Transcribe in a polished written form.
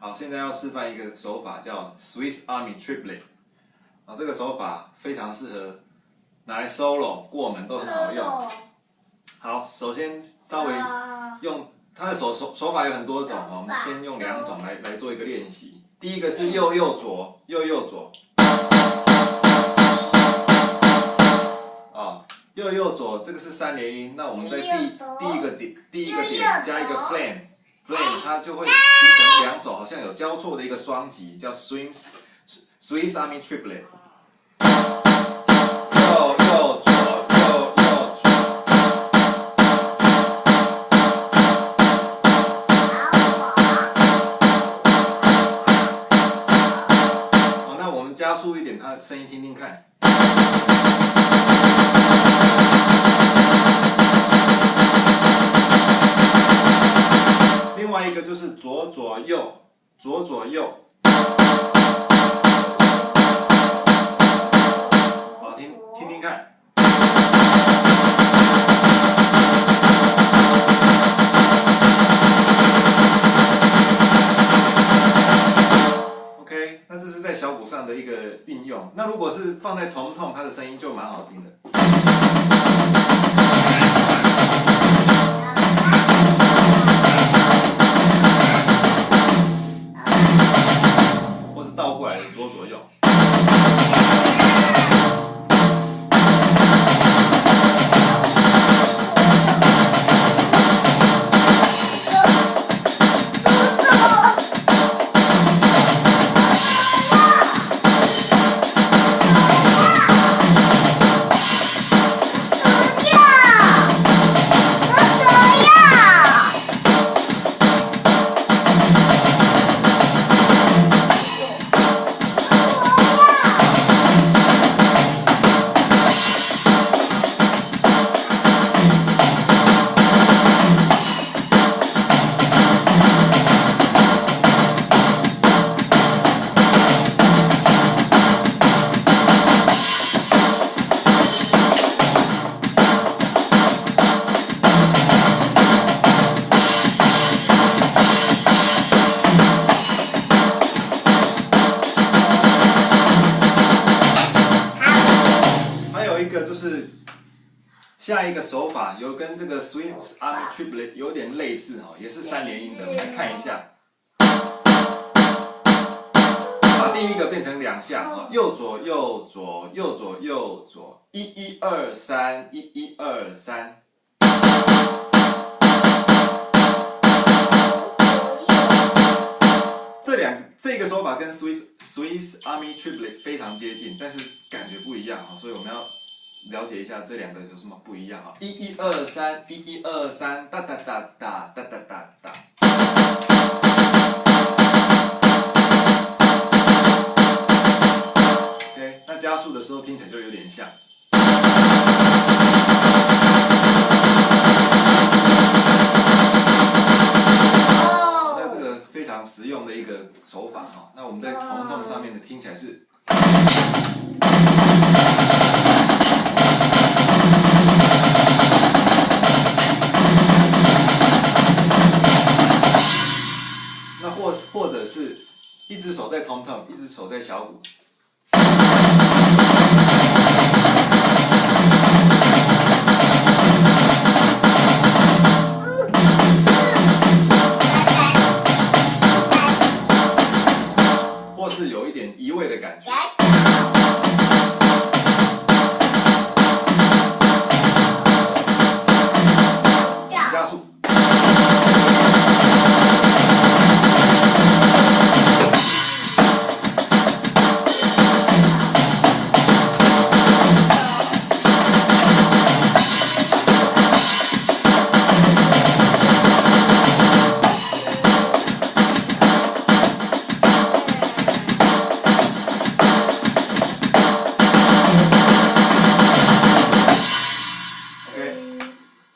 好，现在要示范一个手法叫 Swiss Army triplet。啊，这个手法非常适合拿来 solo 过门都很好用。好，首先稍微用它的手法有很多种，我们先用2种来做一个练习。第一个是右右左，右右左。啊，右右左这个是3连音，那我们在第一个点加一个 flame， 它就会形成2手好像有交错的一个双击，叫 Swiss Army triplet。右右左，右右左。好，那我们加速一点，它的声音听听看。另外一个就是左左右，左左右。好，听听看。OK， 那这是在小鼓上的一个运用。那如果是放在tom tom，它的声音就蛮好听的。倒过来的左左右。下一个手法有跟这个 Swiss Army triplet 有点类似哈，也是3连音的，我们来看一下。把第一个变成2下哈，右左右左，右左右左，1 1 2 3 1 1 2 3。这个手法跟 Swiss Army triplet 非常接近，但是感觉不一样哈，所以我们要了解一下这2个有什么不一样啊？1 1 2 3 1 1 2 3，哒哒哒哒哒哒哒哒。OK， 那加速的时候听起来就有点像。那这个非常实用的一个手法哈。那我们在tom tom上面的听起来是。或者是一只手在tom tom，一只手在小鼓。或是有一点移位的感觉。